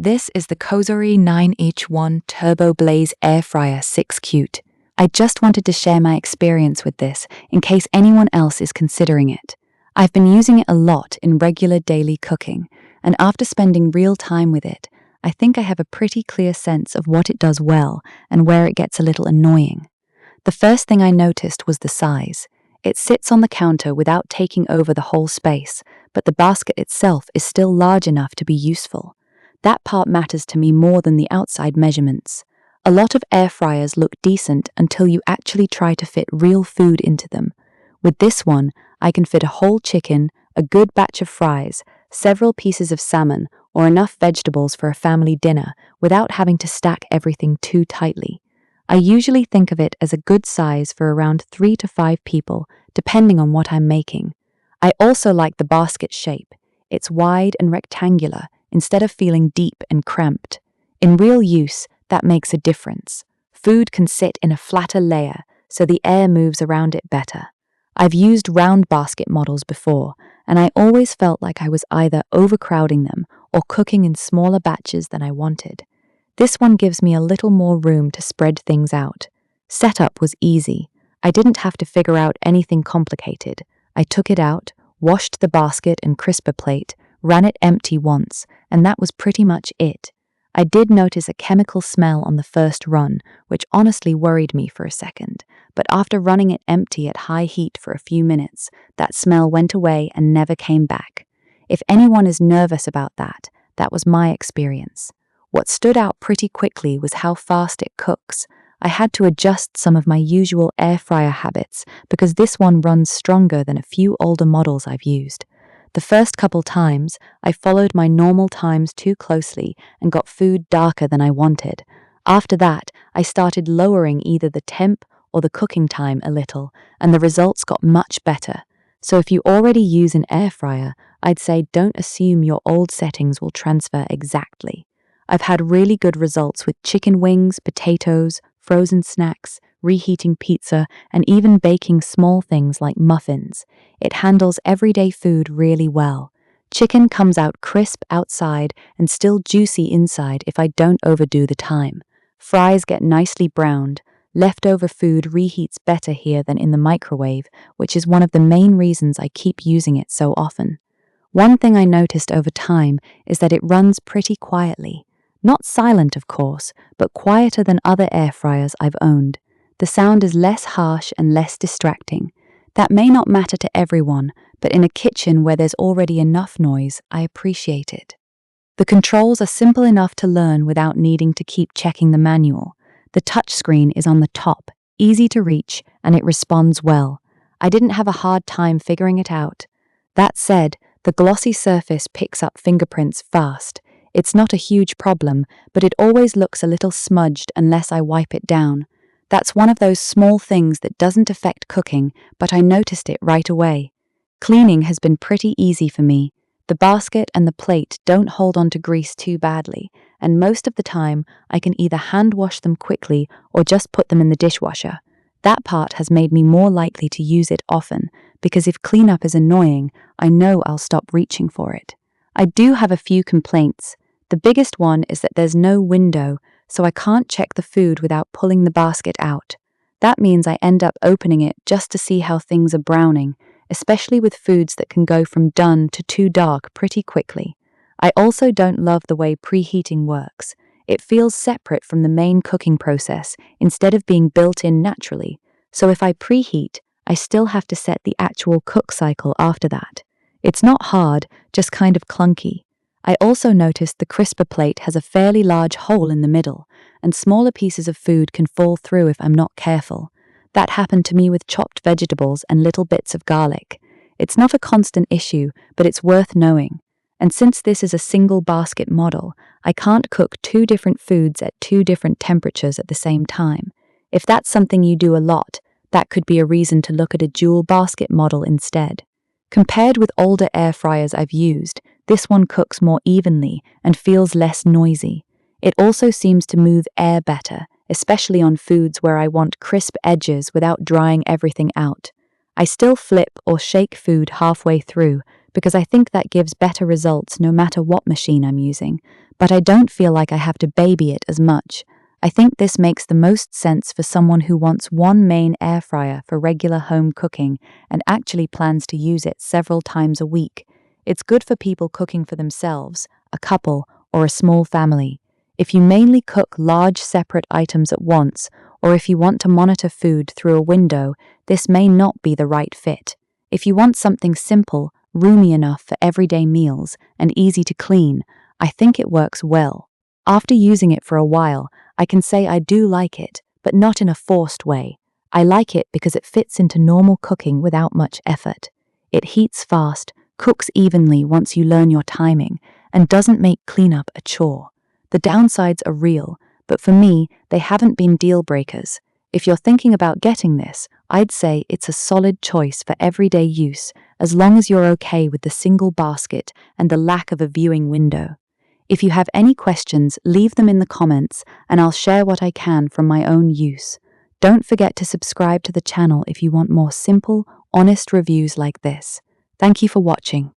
This is the Cosori 9in1 TurboBlaze Air Fryer 6 Cute. I just wanted to share my experience with this in case anyone else is considering it. I've been using it a lot in regular daily cooking, and after spending real time with it, I think I have a pretty clear sense of what it does well and where it gets a little annoying. The first thing I noticed was the size. It sits on the counter without taking over the whole space, but the basket itself is still large enough to be useful. That part matters to me more than the outside measurements. A lot of air fryers look decent until you actually try to fit real food into them. With this one, I can fit a whole chicken, a good batch of fries, several pieces of salmon, or enough vegetables for a family dinner without having to stack everything too tightly. I usually think of it as a good size for around 3 to 5 people, depending on what I'm making. I also like the basket shape. It's wide and rectangular, instead of feeling deep and cramped. In real use, that makes a difference. Food can sit in a flatter layer, so the air moves around it better. I've used round basket models before, and I always felt like I was either overcrowding them or cooking in smaller batches than I wanted. This one gives me a little more room to spread things out. Setup was easy. I didn't have to figure out anything complicated. I took it out, washed the basket and crisper plate, ran it empty once, and that was pretty much it. I did notice a chemical smell on the first run, which honestly worried me for a second, but after running it empty at high heat for a few minutes, that smell went away and never came back. If anyone is nervous about that, that was my experience. What stood out pretty quickly was how fast it cooks. I had to adjust some of my usual air fryer habits because this one runs stronger than a few older models I've used. The first couple times, I followed my normal times too closely and got food darker than I wanted. After that, I started lowering either the temp or the cooking time a little, and the results got much better. So if you already use an air fryer, I'd say don't assume your old settings will transfer exactly. I've had really good results with chicken wings, potatoes, frozen snacks, reheating pizza, and even baking small things like muffins. It handles everyday food really well. Chicken comes out crisp outside and still juicy inside if I don't overdo the time. Fries get nicely browned. Leftover food reheats better here than in the microwave, which is one of the main reasons I keep using it so often. One thing I noticed over time is that it runs pretty quietly. Not silent, of course, but quieter than other air fryers I've owned. The sound is less harsh and less distracting. That may not matter to everyone, but in a kitchen where there's already enough noise, I appreciate it. The controls are simple enough to learn without needing to keep checking the manual. The touchscreen is on the top, easy to reach, and it responds well. I didn't have a hard time figuring it out. That said, the glossy surface picks up fingerprints fast. It's not a huge problem, but it always looks a little smudged unless I wipe it down. That's one of those small things that doesn't affect cooking, but I noticed it right away. Cleaning has been pretty easy for me. The basket and the plate don't hold onto grease too badly, and most of the time I can either hand wash them quickly or just put them in the dishwasher. That part has made me more likely to use it often, because if cleanup is annoying, I know I'll stop reaching for it. I do have a few complaints. The biggest one is that there's no window, so I can't check the food without pulling the basket out. That means I end up opening it just to see how things are browning, especially with foods that can go from done to too dark pretty quickly. I also don't love the way preheating works. It feels separate from the main cooking process instead of being built in naturally, so if I preheat, I still have to set the actual cook cycle after that. It's not hard, just kind of clunky. I also noticed the crisper plate has a fairly large hole in the middle, and smaller pieces of food can fall through if I'm not careful. That happened to me with chopped vegetables and little bits of garlic. It's not a constant issue, but it's worth knowing. And since this is a single basket model, I can't cook 2 different foods at 2 different temperatures at the same time. If that's something you do a lot, that could be a reason to look at a dual basket model instead. Compared with older air fryers I've used, this one cooks more evenly and feels less noisy. It also seems to move air better, especially on foods where I want crisp edges without drying everything out. I still flip or shake food halfway through because I think that gives better results no matter what machine I'm using, but I don't feel like I have to baby it as much. I think this makes the most sense for someone who wants one main air fryer for regular home cooking and actually plans to use it several times a week. It's good for people cooking for themselves, a couple, or a small family. If you mainly cook large separate items at once, or if you want to monitor food through a window, this may not be the right fit. If you want something simple, roomy enough for everyday meals, and easy to clean, I think it works well. After using it for a while, I can say I do like it, but not in a forced way. I like it because it fits into normal cooking without much effort. It heats fast, cooks evenly once you learn your timing, and doesn't make cleanup a chore. The downsides are real, but for me, they haven't been deal breakers. If you're thinking about getting this, I'd say it's a solid choice for everyday use, as long as you're okay with the single basket and the lack of a viewing window. If you have any questions, leave them in the comments, and I'll share what I can from my own use. Don't forget to subscribe to the channel if you want more simple, honest reviews like this. Thank you for watching.